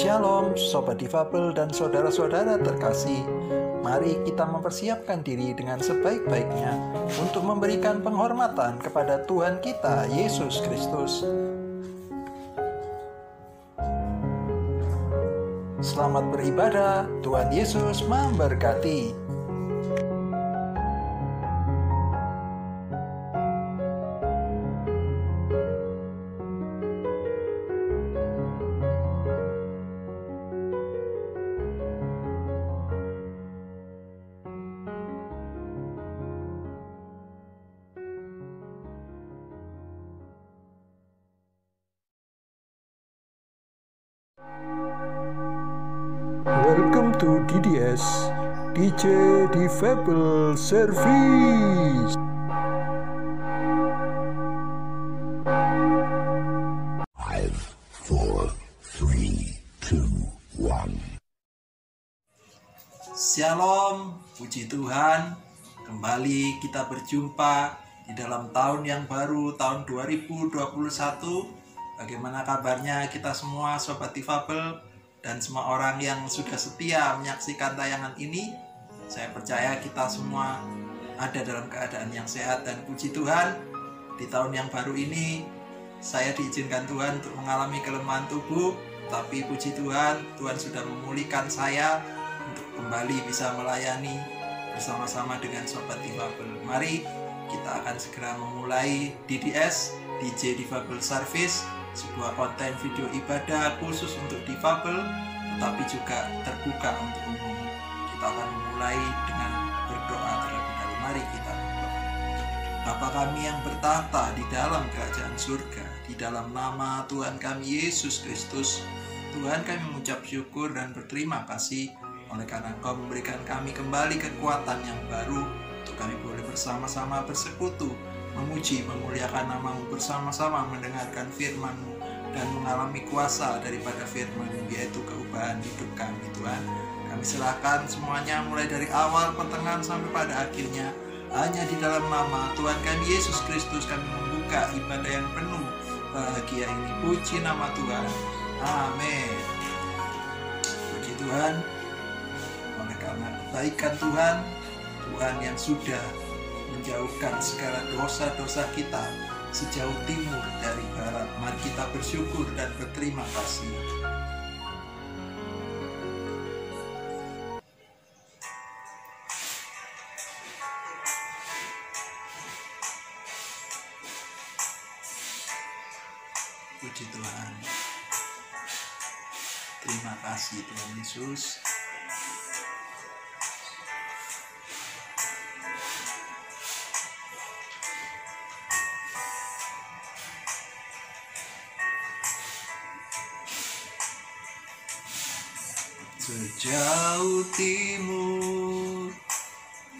Shalom Sobat Difabel dan saudara-saudara terkasih. Mari kita mempersiapkan diri dengan sebaik-baiknya untuk memberikan penghormatan kepada Tuhan kita, Yesus Kristus. Selamat beribadah, Tuhan Yesus memberkati. Welcome to DDS, DJ Difabel Service. 5, 4, 3, 2, 1. Shalom, puji Tuhan. Kembali kita berjumpa di dalam tahun yang baru, tahun 2021. Bagaimana kabarnya kita semua Sobat Difabel dan semua orang yang sudah setia menyaksikan tayangan ini? Saya percaya kita semua ada dalam keadaan yang sehat dan puji Tuhan. Di tahun yang baru ini saya diizinkan Tuhan untuk mengalami kelemahan tubuh, tapi puji Tuhan, Tuhan sudah memulihkan saya untuk kembali bisa melayani bersama-sama dengan Sobat Difabel. Mari kita akan segera memulai DDS, DJ Difabel Service, sebuah konten video ibadah khusus untuk difabel, tetapi juga terbuka untuk umum. Kita akan memulai dengan berdoa terlebih dahulu. Mari kita berdoa. Bapa kami yang bertata di dalam kerajaan surga, di dalam nama Tuhan kami Yesus Kristus, Tuhan kami mengucap syukur dan berterima kasih oleh karena Engkau memberikan kami kembali kekuatan yang baru untuk kami boleh bersama-sama bersekutu, memuji, memuliakan nama-Mu, bersama-sama mendengarkan firman-Mu dan mengalami kuasa daripada firman-Mu, yaitu keubahan hidup kami. Tuhan, kami serahkan semuanya mulai dari awal, pertengahan sampai pada akhirnya hanya di dalam nama Tuhan kami Yesus Kristus kami membuka ibadah yang penuh bahagia ini. Puji nama Tuhan, amin. Puji Tuhan, oleh karena kebaikan Tuhan, Tuhan yang sudah menjauhkan segala dosa-dosa kita sejauh timur dari barat. Mari kita bersyukur dan berterima kasih. Puji Tuhan. Terima kasih Tuhan Yesus. Sejauh timur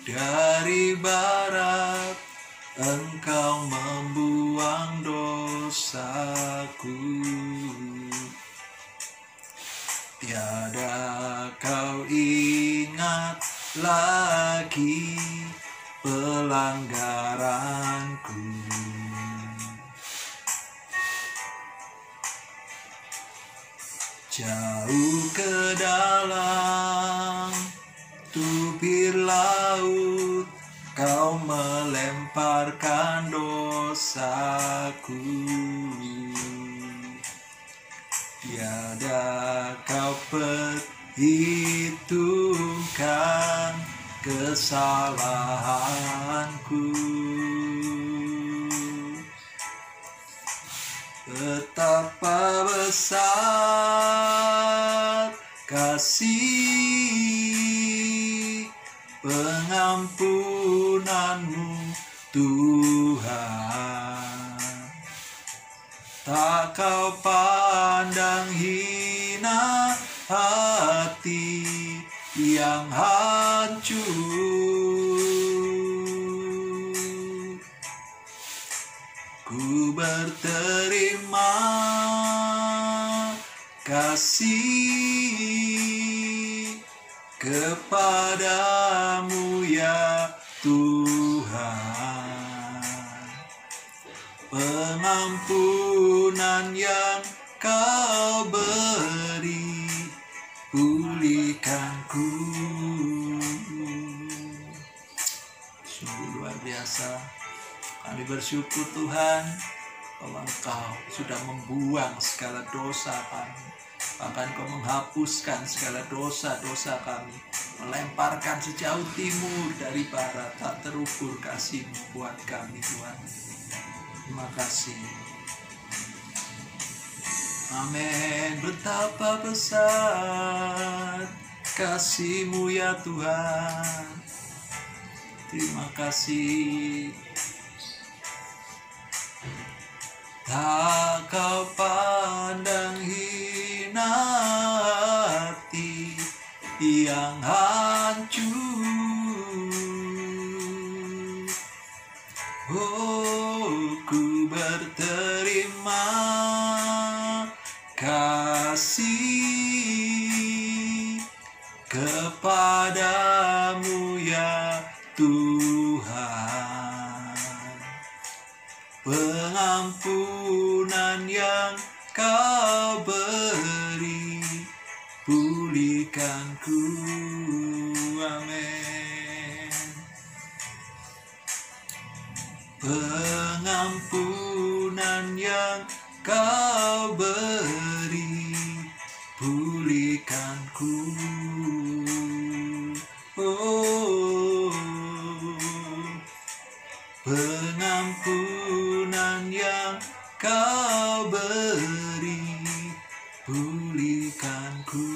dari barat, Engkau membuang dosaku. Tiada Kau ingat lagi pelanggaranku. Jauh ke dalam tubir laut, Kau melemparkan dosaku. Tiada Kau perhitungkan kesalahanku. Betapa besar kasih pengampunan-Mu, Tuhan. Tak Kau pandang hina hati yang hancur. Ku berterima kasih kepadamu ya Tuhan. Pengampunan yang Kau beri kuasa. Kami bersyukur Tuhan bahwa Engkau sudah membuang segala dosa kami. Bahkan Kau menghapuskan segala dosa-dosa kami, melemparkan sejauh timur dari barat. Tak terukur kasih-Mu buat kami Tuhan. Terima kasih. Amin. Betapa besar kasih-Mu ya Tuhan. Terima kasih. Tak Kau pandang hina hati yang hancur. Oh, ku berterima kasih kepadamu ya Tuhan. Pengampunan yang Kau beri, pulihkanku. Amin. Pengampunan yang Kau beri, pulihkanku. Oh, pengampunan yang Kau beri, pulihkanku.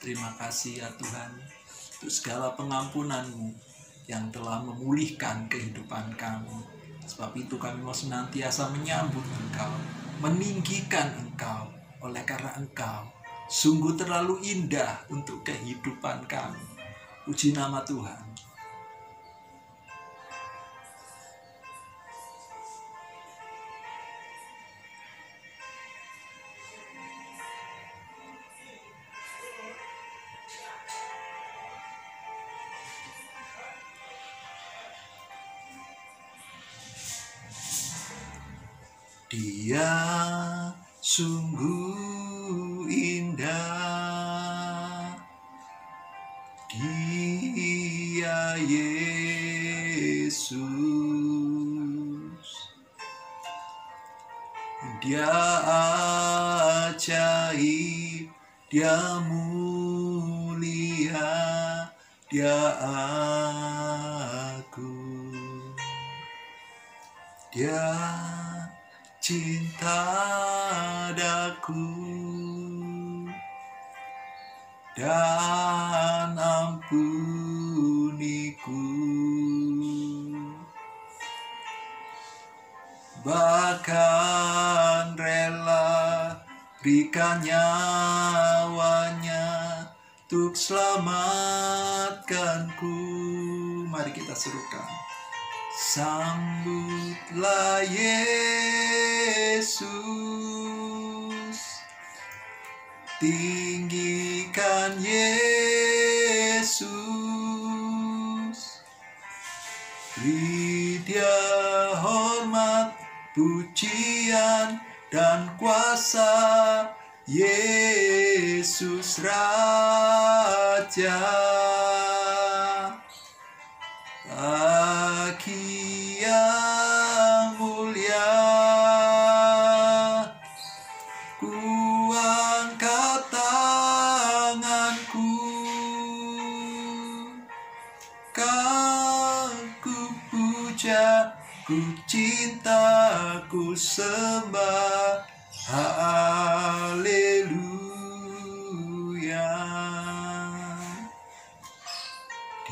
Terima kasih ya Tuhan untuk segala pengampunan-Mu yang telah memulihkan kehidupan kami. Sebab itu kami mau senantiasa menyambut Engkau, meninggikan Engkau, oleh karena Engkau sungguh terlalu indah untuk kehidupan kami. Puji nama Tuhan. Dia sungguh indah, Dia Yesus. Dia ajaib, Dia mulia, Dia agung. Dia cinta daku dan ampuniku, bahkan rela berikan nyawanya untuk selamatkanku. Mari kita serukan. Sambutlah Yesus, tinggikan Yesus, beri Dia hormat, pujian, dan kuasa. Yesus Raja, Laki yang mulia, ku angkat tanganku, Kau ku puja, ku cinta, ku sembah. Haleluya.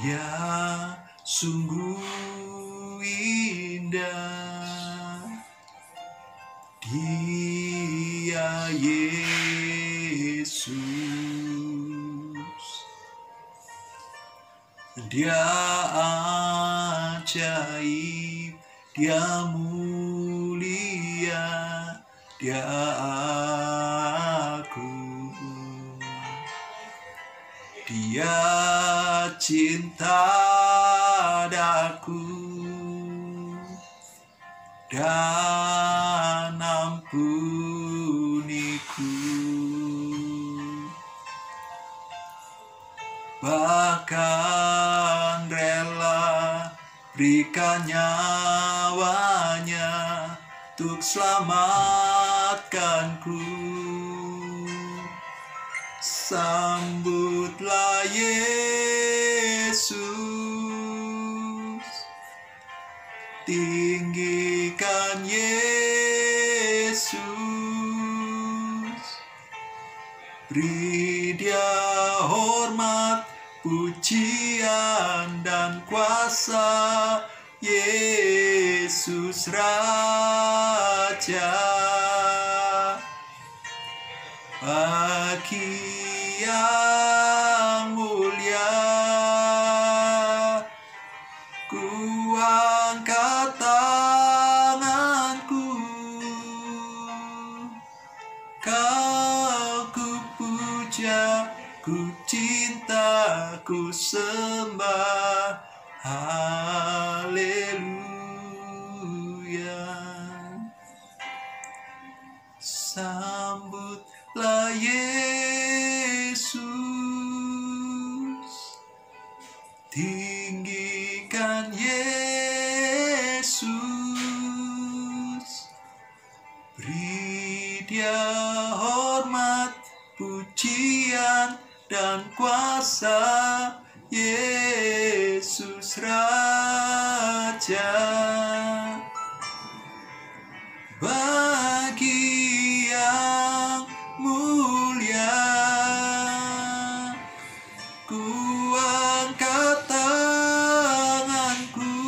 Dia sungguh indah, Dia Yesus. Dia ajaib, Dia mulia, Dia agung. Dia cinta daku dan ampuniku, bahkan berikan nyawanya untuk selamatkanku. Sambutlah Yesus, tinggikan Yesus, beri Dia hormat, pujian dan kuasa. Yesus Raja, bagi yang mulia ku angkat tanganku, Kau ku puja, ku cinta, ku sembah. Haleluya. Sambutlah Yesus, tinggikan Yesus, beri Dia hormat, pujian dan kuasa. Yesus Raja, bagi yang mulia ku angkat tanganku,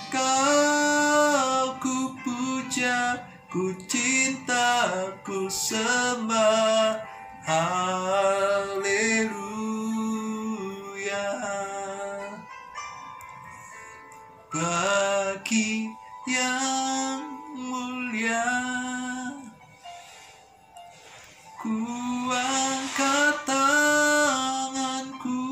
Kau ku puja, ku cinta, ku sembah. Haleluya. Bagi yang mulia ku angkat tanganku,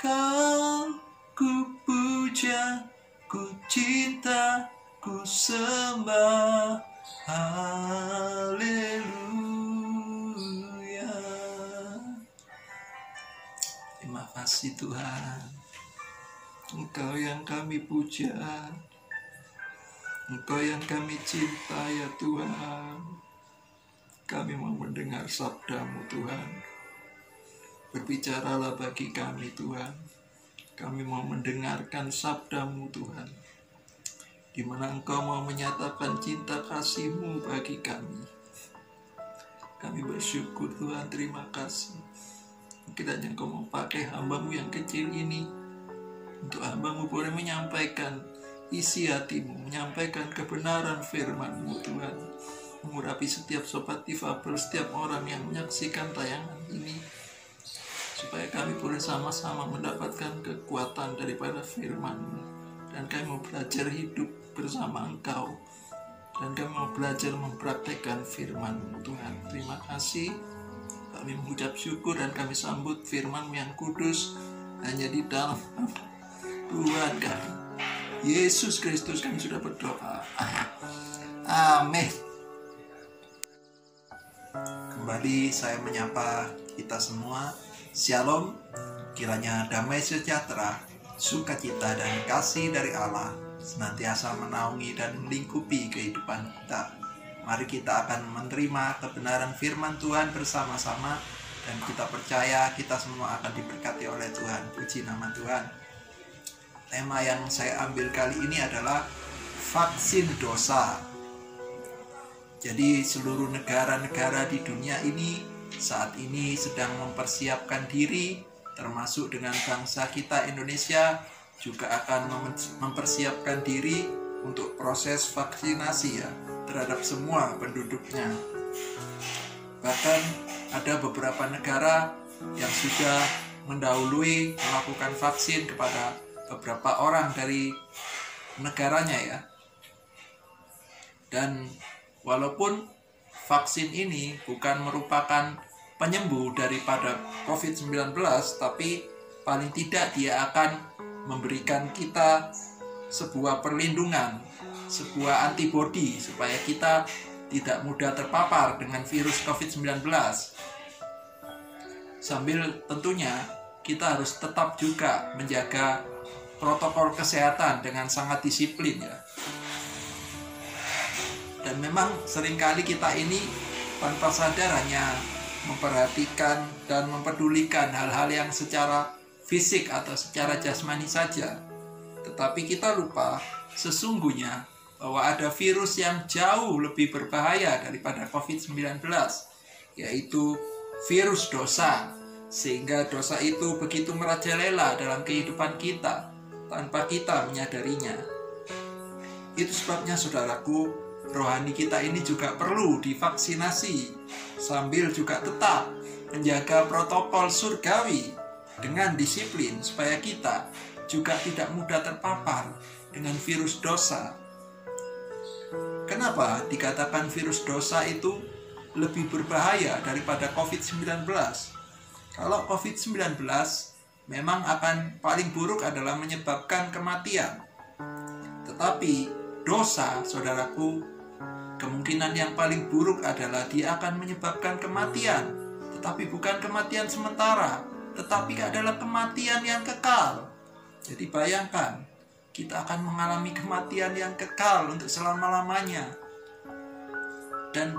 Kau ku puja, ku cinta, ku sembah. Haleluya. Terima kasih Tuhan, Engkau yang kami puja, Engkau yang kami cinta ya Tuhan. Kami mau mendengar sabda-Mu Tuhan. Berbicaralah bagi kami Tuhan. Kami mau mendengarkan sabda-Mu Tuhan, di mana Engkau mau menyatakan cinta kasih-Mu bagi kami. Kami bersyukur Tuhan, terima kasih. Kiranya Engkau mau pakai hamba-Mu yang kecil ini, untuk hamba-Mu boleh menyampaikan isi hati-Mu, menyampaikan kebenaran firman-Mu Tuhan. Mengurapi setiap sobat difabel, setiap orang yang menyaksikan tayangan ini, supaya kami boleh sama-sama mendapatkan kekuatan daripada firman-Mu. Dan kami mau belajar hidup bersama Engkau, dan kami mau belajar mempraktekkan firman-Mu Tuhan. Terima kasih. Kami mengucap syukur dan kami sambut firman-Mu yang kudus hanya di dalam Tuhan kami Yesus Kristus. Kami sudah berdoa. Amin. Kembali saya menyapa kita semua. Shalom. Kiranya damai sejahtera, sukacita dan kasih dari Allah senantiasa menaungi dan melingkupi kehidupan kita. Mari kita akan menerima kebenaran firman Tuhan bersama-sama, dan kita percaya kita semua akan diberkati oleh Tuhan. Puji nama Tuhan. Tema yang saya ambil kali ini adalah vaksin dosa. Jadi seluruh negara-negara di dunia ini saat ini sedang mempersiapkan diri, termasuk dengan bangsa kita Indonesia juga akan mempersiapkan diri untuk proses vaksinasi ya, terhadap semua penduduknya. Bahkan ada beberapa negara yang sudah mendahului melakukan vaksin kepada beberapa orang dari negaranya ya. Dan walaupun vaksin ini bukan merupakan penyembuh daripada COVID-19, tapi paling tidak dia akan memberikan kita sebuah perlindungan, sebuah antibodi supaya kita tidak mudah terpapar dengan virus COVID-19. Sambil tentunya kita harus tetap juga menjaga protokol kesehatan dengan sangat disiplin ya. Dan memang seringkali kita ini tanpa sadar hanya memperhatikan dan mempedulikan hal-hal yang secara fisik atau secara jasmani saja. Tetapi kita lupa sesungguhnya bahwa ada virus yang jauh lebih berbahaya daripada COVID-19, yaitu virus dosa. Sehingga dosa itu begitu merajalela dalam kehidupan kita tanpa kita menyadarinya. Itu sebabnya saudaraku, rohani kita ini juga perlu divaksinasi, sambil juga tetap menjaga protokol surgawi dengan disiplin supaya kita juga tidak mudah terpapar dengan virus dosa. Kenapa dikatakan virus dosa itu lebih berbahaya daripada COVID-19? Kalau COVID-19 memang akan paling buruk adalah menyebabkan kematian. Tetapi dosa, saudaraku, kemungkinan yang paling buruk adalah dia akan menyebabkan kematian. Tetapi bukan kematian sementara, tetapi adalah kematian yang kekal. Jadi bayangkan, kita akan mengalami kematian yang kekal untuk selama-lamanya. Dan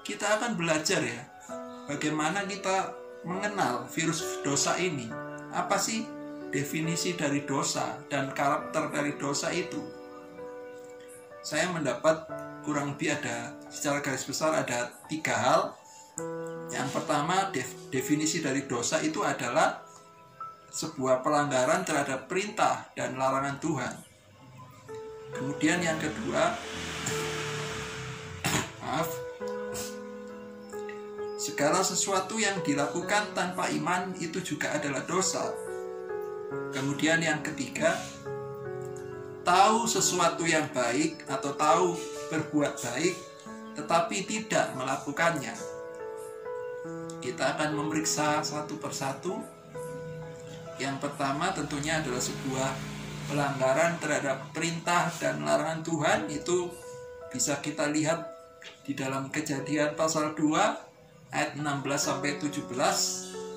kita akan belajar ya, bagaimana kita mengenal virus dosa ini. Apa sih definisi dari dosa dan karakter dari dosa itu? Saya mendapat kurang lebih secara garis besar ada 3 hal. Yang pertama, definisi dari dosa itu adalah sebuah pelanggaran terhadap perintah dan larangan Tuhan. Kemudian yang kedua, segala sesuatu yang dilakukan tanpa iman itu juga adalah dosa. Kemudian yang ketiga, tahu sesuatu yang baik atau tahu berbuat baik tetapi tidak melakukannya. Kita akan memeriksa satu persatu. Yang pertama tentunya adalah sebuah pelanggaran terhadap perintah dan larangan Tuhan. Itu bisa kita lihat di dalam Kejadian pasal 2 ayat 16-17.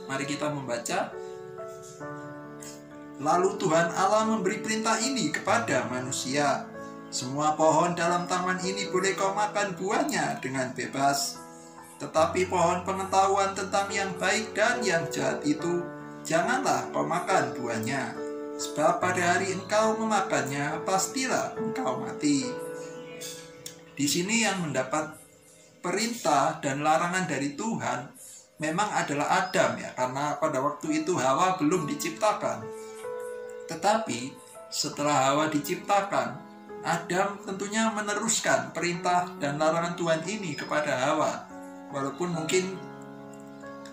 Mari kita membaca. Lalu Tuhan Allah memberi perintah ini kepada manusia. Semua pohon dalam taman ini boleh kau makan buahnya dengan bebas. Tetapi pohon pengetahuan tentang yang baik dan yang jahat itu janganlah kau makan buahnya. Sebab pada hari engkau memakannya, pastilah engkau mati. Di sini yang mendapat perintah dan larangan dari Tuhan memang adalah Adam ya, karena pada waktu itu Hawa belum diciptakan. Tetapi setelah Hawa diciptakan, Adam tentunya meneruskan perintah dan larangan Tuhan ini kepada Hawa. Walaupun mungkin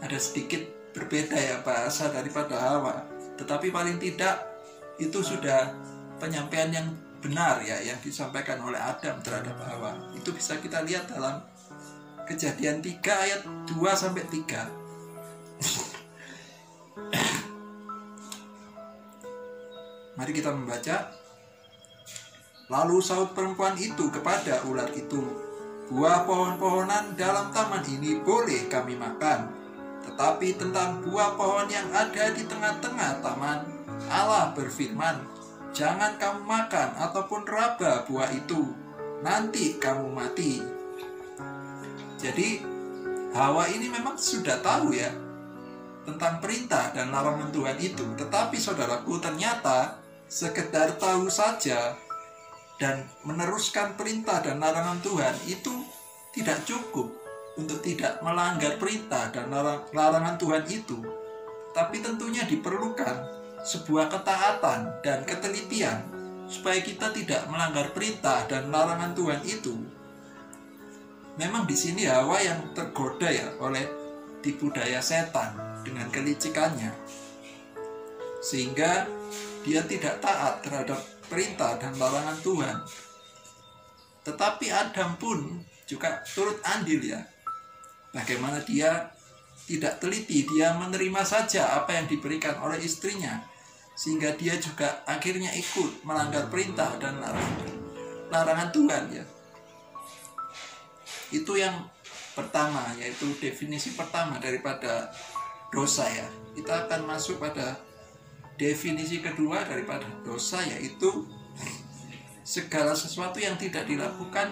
ada sedikit berbeda ya bahasa daripada Hawa, tetapi paling tidak itu sudah penyampaian yang benar ya yang disampaikan oleh Adam terhadap Hawa. Itu bisa kita lihat dalam Kejadian 3 ayat 2-3. Mari kita membaca. Lalu saut perempuan itu kepada ular itu, buah pohon-pohonan dalam taman ini boleh kami makan, tetapi tentang buah pohon yang ada di tengah-tengah taman, Allah berfirman, jangan kamu makan ataupun raba buah itu, nanti kamu mati. Jadi Hawa ini memang sudah tahu ya tentang perintah dan larangan Tuhan itu. Tetapi saudaraku, ternyata sekedar tahu saja dan meneruskan perintah dan larangan Tuhan itu tidak cukup untuk tidak melanggar perintah dan larangan Tuhan itu. Tapi tentunya diperlukan sebuah ketaatan dan ketelitian supaya kita tidak melanggar perintah dan larangan Tuhan itu. Memang di sini Hawa yang tergoda ya oleh tipu daya setan dengan kelicikannya, sehingga dia tidak taat terhadap perintah dan larangan Tuhan. Tetapi Adam pun juga turut andil ya. Bagaimana dia tidak teliti, dia menerima saja apa yang diberikan oleh istrinya, sehingga dia juga akhirnya ikut melanggar perintah dan larangan Tuhan ya. Itu yang pertama, yaitu definisi pertama daripada dosa ya. Kita akan masuk pada definisi kedua daripada dosa, yaitu segala sesuatu yang tidak dilakukan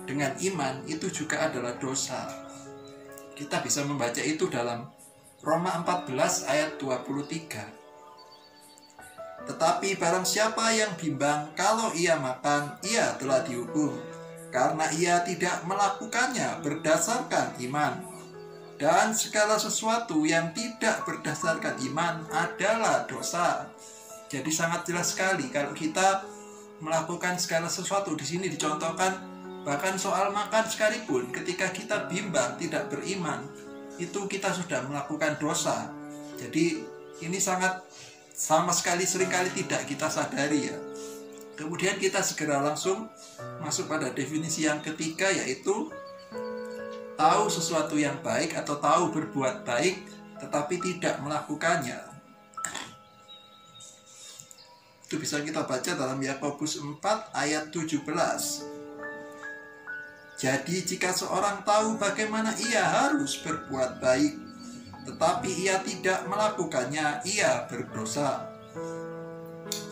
dengan iman itu juga adalah dosa. Kita bisa membaca itu dalam Roma 14 ayat 23. Tetapi barang siapa yang bimbang kalau ia makan, ia telah dihukum, karena ia tidak melakukannya berdasarkan iman. Dan segala sesuatu yang tidak berdasarkan iman adalah dosa. Jadi sangat jelas sekali kalau kita melakukan segala sesuatu. Di sini dicontohkan bahkan soal makan sekalipun, ketika kita bimbang tidak beriman, itu kita sudah melakukan dosa. Jadi ini sangat sama sekali seringkali tidak kita sadari ya. Kemudian kita segera langsung masuk pada definisi yang ketiga, yaitu tahu sesuatu yang baik atau tahu berbuat baik tetapi tidak melakukannya. Itu bisa kita baca dalam Yakobus 4 ayat 17. Jadi jika seorang tahu bagaimana ia harus berbuat baik tetapi ia tidak melakukannya, ia berdosa.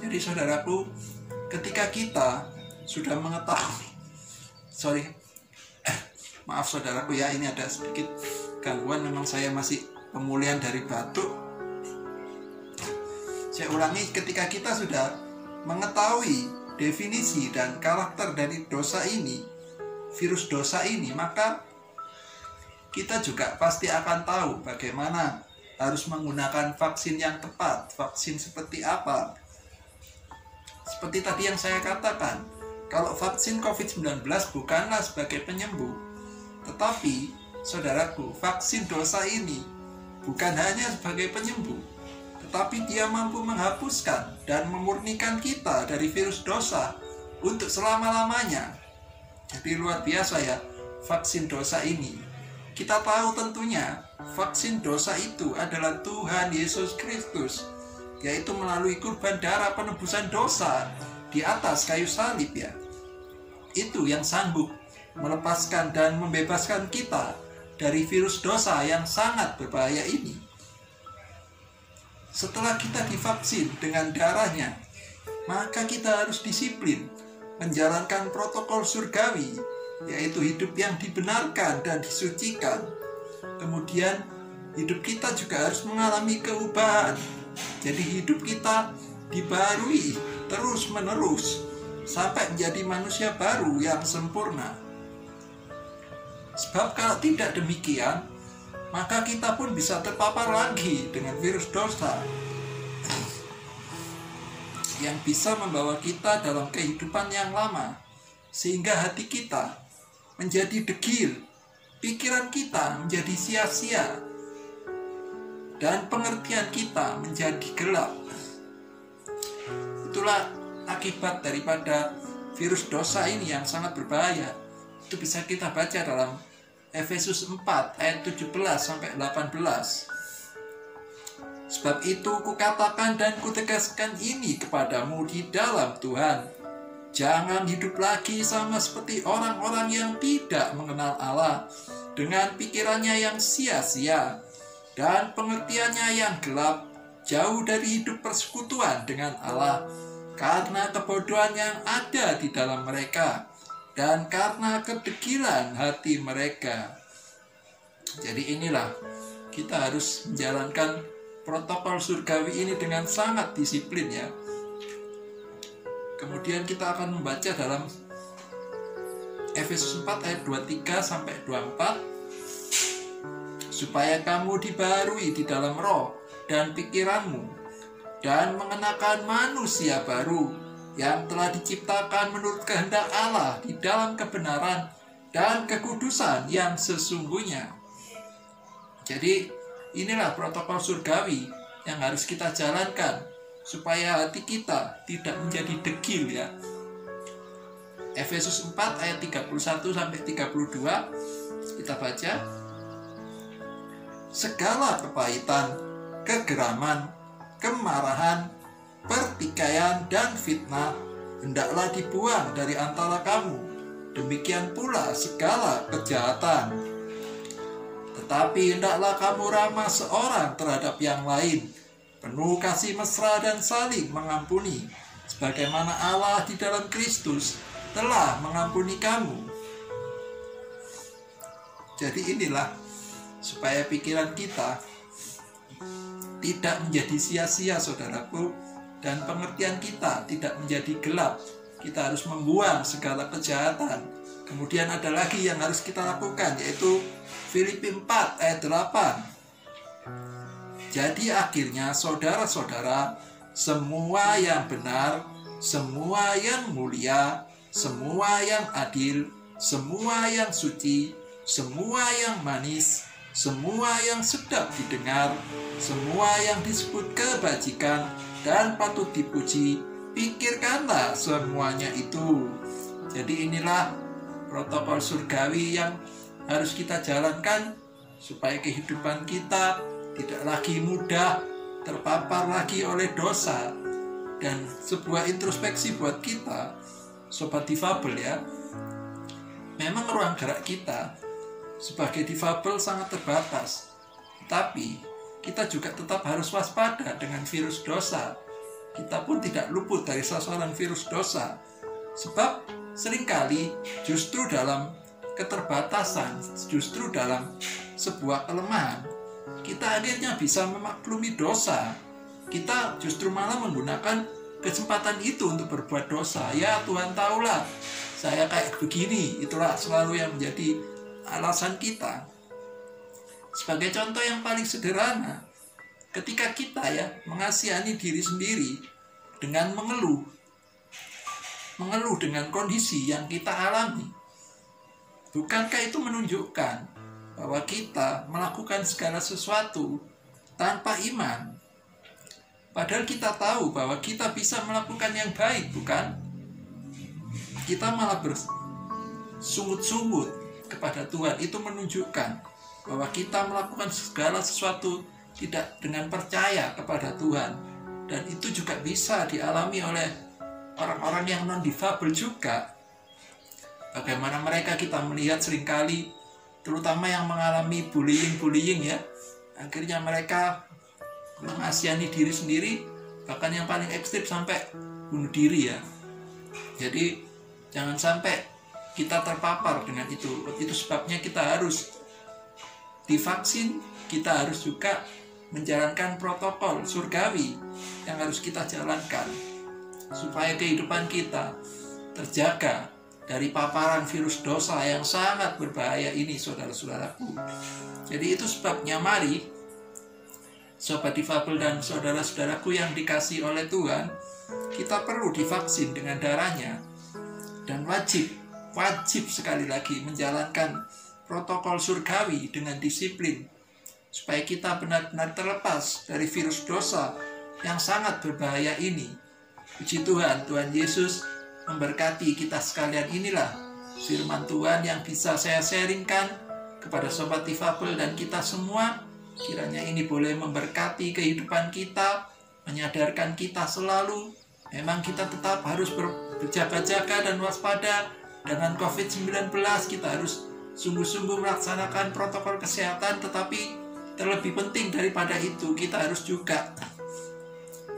Jadi saudaraku, ketika kita sudah mengetahui, maaf saudaraku ya, ini ada sedikit gangguan, memang saya masih pemulihan dari batuk. Saya ulangi, ketika kita sudah mengetahui definisi dan karakter dari dosa ini, virus dosa ini, maka kita juga pasti akan tahu bagaimana harus menggunakan vaksin yang tepat. Vaksin seperti apa? Seperti tadi yang saya katakan, kalau vaksin COVID-19 bukanlah sebagai penyembuh, tetapi saudaraku, vaksin dosa ini bukan hanya sebagai penyembuh, tetapi dia mampu menghapuskan dan memurnikan kita dari virus dosa untuk selama-lamanya. Jadi luar biasa ya vaksin dosa ini. Kita tahu tentunya vaksin dosa itu adalah Tuhan Yesus Kristus, yaitu melalui kurban darah penebusan dosa di atas kayu salib ya. Itu yang sanggup melepaskan dan membebaskan kita dari virus dosa yang sangat berbahaya ini. Setelah kita divaksin dengan darahnya, maka kita harus disiplin menjalankan protokol surgawi, yaitu hidup yang dibenarkan dan disucikan. Kemudian hidup kita juga harus mengalami perubahan. Jadi hidup kita dibarui terus menerus sampai menjadi manusia baru yang sempurna. Sebab kalau tidak demikian, maka kita pun bisa terpapar lagi dengan virus dosa yang bisa membawa kita dalam kehidupan yang lama, sehingga hati kita menjadi degil, pikiran kita menjadi sia-sia, dan pengertian kita menjadi gelap. Itulah akibat daripada virus dosa ini yang sangat berbahaya. Itu bisa kita baca dalam Efesus 4 ayat 17 sampai 18. Sebab itu kukatakan dan kutegaskan ini kepadamu di dalam Tuhan, jangan hidup lagi sama seperti orang-orang yang tidak mengenal Allah, dengan pikirannya yang sia-sia dan pengertiannya yang gelap, jauh dari hidup persekutuan dengan Allah, karena kebodohan yang ada di dalam mereka dan karena kedegilan hati mereka. Jadi inilah, kita harus menjalankan protokol surgawi ini dengan sangat disiplin ya. Kemudian kita akan membaca dalam Efesus 4 ayat 23 sampai 24. Supaya kamu dibarui di dalam roh dan pikiranmu, dan mengenakan manusia baru yang telah diciptakan menurut kehendak Allah di dalam kebenaran dan kekudusan yang sesungguhnya. Jadi inilah protokol surgawi yang harus kita jalankan supaya hati kita tidak menjadi degil ya. Efesus 4 ayat 31 sampai 32 kita baca. Segala kepahitan, kegeraman, kemarahan, pertikaian dan fitnah hendaklah dibuang dari antara kamu. Demikian pula segala kejahatan. Tetapi hendaklah kamu ramah seorang terhadap yang lain, penuh kasih mesra dan saling mengampuni, sebagaimana Allah di dalam Kristus telah mengampuni kamu. Jadi inilah supaya pikiran kita tidak menjadi sia-sia, saudaraku, dan pengertian kita tidak menjadi gelap. Kita harus membuang segala kejahatan. Kemudian ada lagi yang harus kita lakukan, yaitu Filipi 4 ayat 8. Jadi akhirnya saudara-saudara, semua yang benar, semua yang mulia, semua yang adil, semua yang suci, semua yang manis, semua yang sedap didengar, semua yang disebut kebajikan dan patut dipuji, pikirkanlah semuanya itu. Jadi inilah protokol surgawi yang harus kita jalankan supaya kehidupan kita tidak lagi mudah terpapar lagi oleh dosa. Dan sebuah introspeksi buat kita, sobat difabel ya, memang ruang gerak kita sebagai difabel sangat terbatas, tapi kita juga tetap harus waspada dengan virus dosa. Kita pun tidak luput dari sasaran virus dosa, sebab seringkali justru dalam keterbatasan, justru dalam sebuah kelemahan, kita akhirnya bisa memaklumi dosa. Kita justru malah menggunakan kesempatan itu untuk berbuat dosa. Ya Tuhan tahulah saya kayak begini, itulah selalu yang menjadi alasan kita. Sebagai contoh yang paling sederhana, ketika kita ya mengasihani diri sendiri dengan mengeluh dengan kondisi yang kita alami, bukankah itu menunjukkan bahwa kita melakukan segala sesuatu tanpa iman? Padahal kita tahu bahwa kita bisa melakukan yang baik, bukan? Kita malah bersungut-sungut kepada Tuhan. Itu menunjukkan bahwa kita melakukan segala sesuatu tidak dengan percaya kepada Tuhan. Dan itu juga bisa dialami oleh orang-orang yang non-difabel juga. Bagaimana mereka kita melihat seringkali, terutama yang mengalami bullying ya, akhirnya mereka mengasihani diri sendiri, bahkan yang paling ekstrim sampai bunuh diri ya. Jadi jangan sampai kita terpapar dengan itu. Itu sebabnya kita harus divaksin, kita harus juga menjalankan protokol surgawi yang harus kita jalankan supaya kehidupan kita terjaga dari paparan virus dosa yang sangat berbahaya ini, saudara-saudaraku. Jadi itu sebabnya mari sobat difabel dan saudara-saudaraku yang dikasihi oleh Tuhan, kita perlu divaksin dengan darahnya, dan wajib sekali lagi menjalankan protokol surgawi dengan disiplin supaya kita benar-benar terlepas dari virus dosa yang sangat berbahaya ini. Puji Tuhan, Tuhan Yesus memberkati kita sekalian. Inilah firman Tuhan yang bisa saya sharingkan kepada sobat difabel dan kita semua. Kiranya ini boleh memberkati kehidupan kita, menyadarkan kita selalu memang kita tetap harus berjaga-jaga dan waspada dengan COVID-19. Kita harus sungguh-sungguh melaksanakan protokol kesehatan, tetapi terlebih penting daripada itu, kita harus juga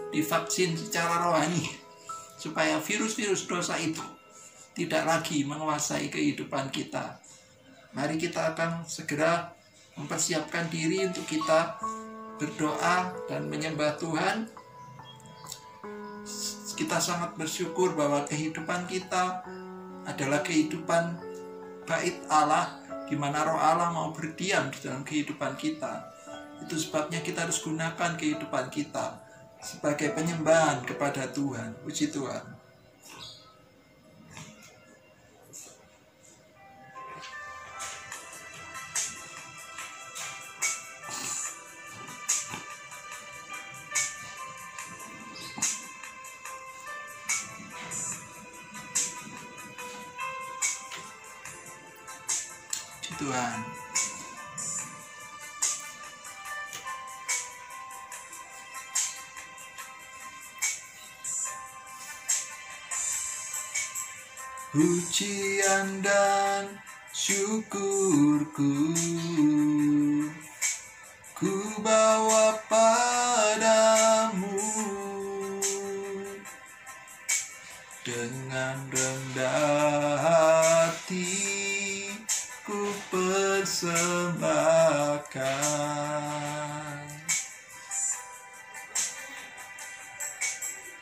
divaksin secara rohani supaya virus-virus dosa itu tidak lagi menguasai kehidupan kita. Mari kita akan segera mempersiapkan diri untuk kita berdoa dan menyembah Tuhan. Kita sangat bersyukur bahwa kehidupan kita adalah kehidupan bait Allah, di mana roh Allah mau berdiam di dalam kehidupan kita. Itu sebabnya kita harus gunakan kehidupan kita sebagai penyembahan kepada Tuhan. Puji Tuhan. Tuhan. Pujian dan syukurku ku bawa padamu. Dengan rendah hati ku persembahkan.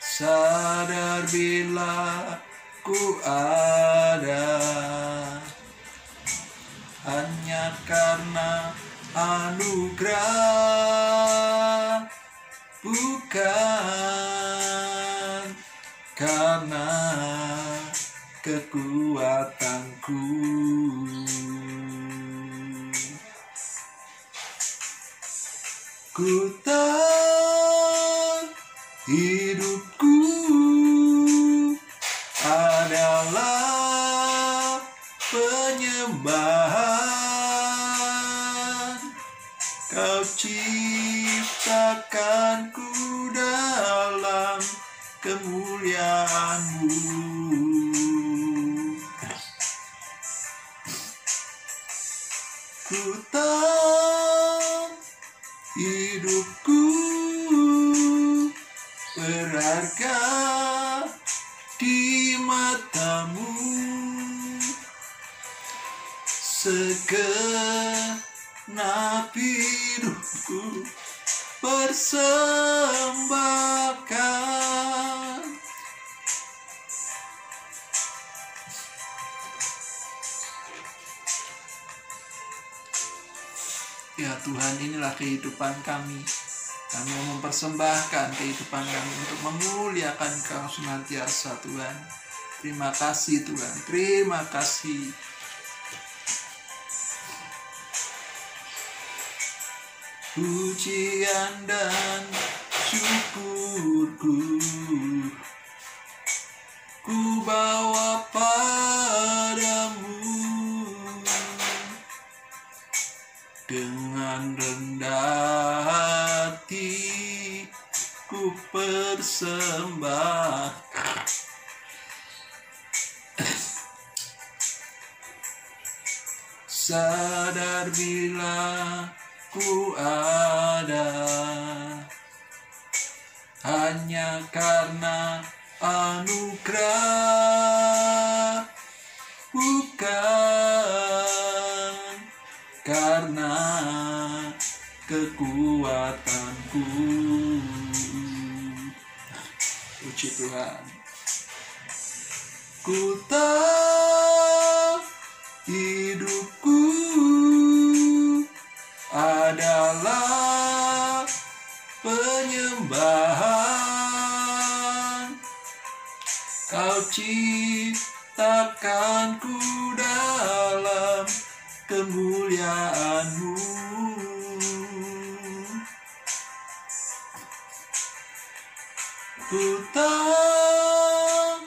Sadar bila ku ada hanya karena anugerah, bukan karena kekuatanku. Ku tahu hidupku adalah penyembahan. Kau ciptakanku dalam kemuliaan-Mu. Ku tahu hidupku berharga di mata-Mu. Segenap hidupku persembahkan. Ya Tuhan, inilah kehidupan kami. Kami mempersembahkan kehidupan kami untuk memuliakan Kau senantiasa, Tuhan. Terima kasih Tuhan, terima kasih. Pujian dan syukurku ku bawa padamu. Dengan rendah hati ku persembahkan. Sadar bila ku ada hanya karena anugerah, bukan karena kekuatanku. Puji Tuhan. Ku tahu hidupku adalah penyembahan. Kau ciptakanku dalam kemuliaan-Mu. Ku tahu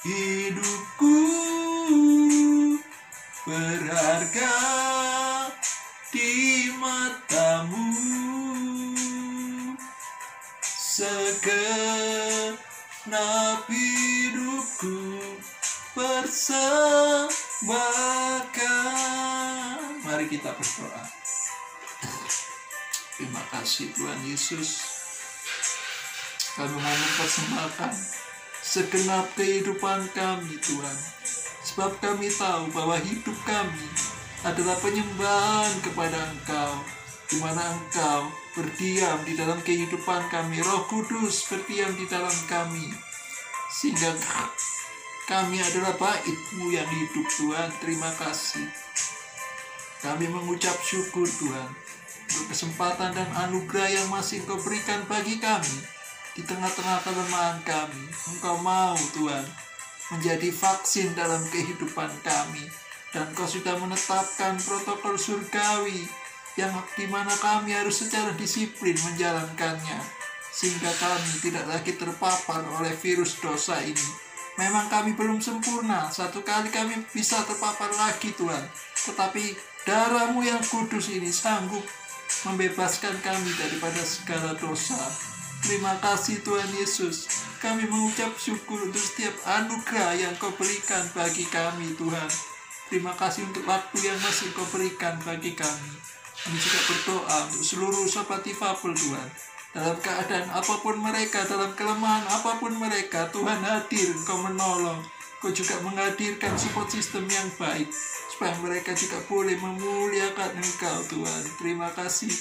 hidupku berharga di mata-Mu. Segenap hidupku persembahkan. Mari kita berdoa. Terima kasih Tuhan Yesus. Kami mau mempersembahkan segenap kehidupan kami Tuhan. Sebab kami tahu bahwa hidup kami adalah penyembahan kepada Engkau, di mana Engkau berdiam di dalam kehidupan kami. Roh Kudus berdiam di dalam kami, sehingga kami adalah bait-Mu yang hidup Tuhan. Terima kasih. Kami mengucap syukur Tuhan untuk kesempatan dan anugerah yang masih Engkau berikan bagi kami. Di tengah-tengah kelemahan kami, Engkau mau Tuhan menjadi vaksin dalam kehidupan kami. Dan Engkau sudah menetapkan protokol surgawi yang dimana kami harus secara disiplin menjalankannya, sehingga kami tidak lagi terpapar oleh virus dosa ini. Memang kami belum sempurna, satu kali kami bisa terpapar lagi Tuhan, tetapi darah-Mu yang kudus ini sanggup membebaskan kami daripada segala dosa. Terima kasih Tuhan Yesus. Kami mengucap syukur untuk setiap anugerah yang Kau berikan bagi kami Tuhan. Terima kasih untuk waktu yang masih Kau berikan bagi kami. Kami juga berdoa untuk seluruh sobat difabel Tuhan. Dalam keadaan apapun mereka, dalam kelemahan apapun mereka, Tuhan hadir, Kau menolong. Kau juga menghadirkan support system yang baik, supaya mereka juga boleh memuliakan Engkau Tuhan. Terima kasih.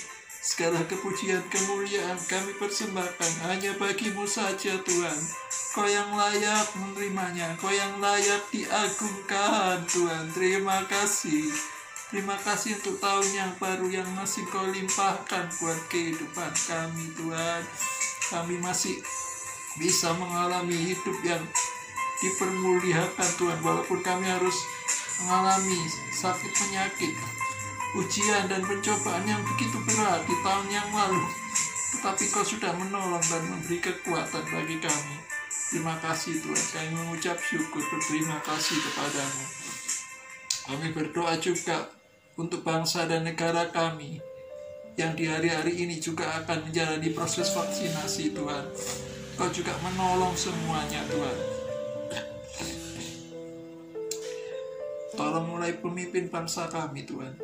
Segala kepujian kemuliaan kami persembahkan hanya bagi-Mu saja Tuhan. Kau yang layak menerimanya, Kau yang layak diagungkan Tuhan. Terima kasih. Terima kasih untuk tahun yang baru yang masih Kau limpahkan buat kehidupan kami Tuhan. Kami masih bisa mengalami hidup yang dipermuliakan Tuhan, walaupun kami harus mengalami sakit penyakit, ujian dan pencobaan yang begitu berat di tahun yang lalu, tetapi Kau sudah menolong dan memberi kekuatan bagi kami. Terima kasih Tuhan, kami mengucap syukur, berterima kasih kepadamu. Kami berdoa juga untuk bangsa dan negara kami yang di hari-hari ini juga akan menjalani proses vaksinasi Tuhan. Kau juga menolong semuanya Tuhan. Tolong mulai pemimpin bangsa kami Tuhan,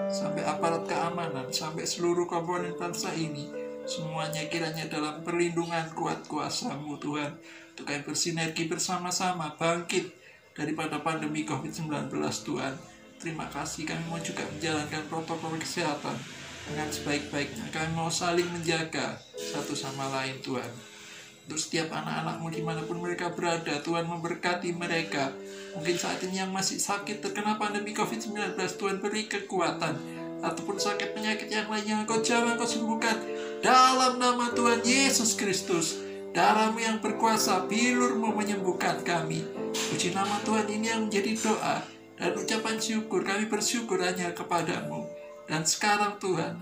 sampai aparat keamanan, sampai seluruh komponen bangsa ini, semuanya kiranya dalam perlindungan kuat kuasa-Mu Tuhan, untuk kami bersinergi bersama-sama bangkit daripada pandemi COVID-19 Tuhan. Terima kasih, kami mau juga menjalankan protokol kesehatan dengan sebaik-baiknya. Kami mau saling menjaga satu sama lain Tuhan. Untuk setiap anak-anak-Mu dimanapun mereka berada, Tuhan memberkati mereka. Mungkin saat ini yang masih sakit terkena pandemi COVID-19, Tuhan beri kekuatan. Ataupun sakit penyakit yang lainnya, Kau jamah, Kau sembuhkan. Dalam nama Tuhan Yesus Kristus, darah-Mu yang berkuasa, bilur-Mu menyembuhkan kami. Puji nama Tuhan, ini yang menjadi doa dan ucapan syukur. Kami bersyukur hanya kepadamu. Dan sekarang Tuhan,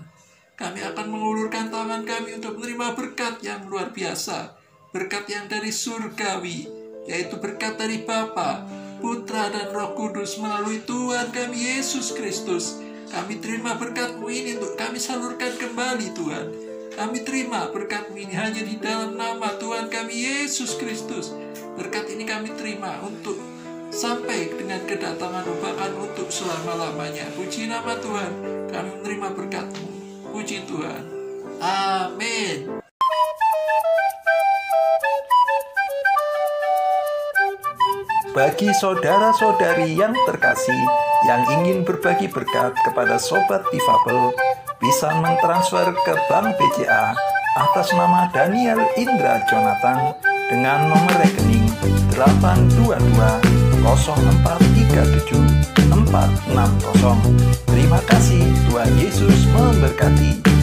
kami akan mengulurkan tangan kami untuk menerima berkat yang luar biasa. Berkat yang dari surgawi, yaitu berkat dari Bapa, Putra dan Roh Kudus melalui Tuhan kami Yesus Kristus. Kami terima berkat-Mu ini untuk kami salurkan kembali Tuhan. Kami terima berkat-Mu ini hanya di dalam nama Tuhan kami Yesus Kristus. Berkat ini kami terima untuk sampai dengan kedatangan-Mu, bahkan untuk selama-lamanya. Puji nama Tuhan, kami menerima berkat-Mu. Puji Tuhan. Amin. Bagi saudara-saudari yang terkasih yang ingin berbagi berkat kepada Sobat Difabel, bisa mentransfer ke Bank BCA atas nama Daniel Indra Jonathan dengan nomor rekening 82204374660. Terima kasih, Tuhan Yesus memberkati.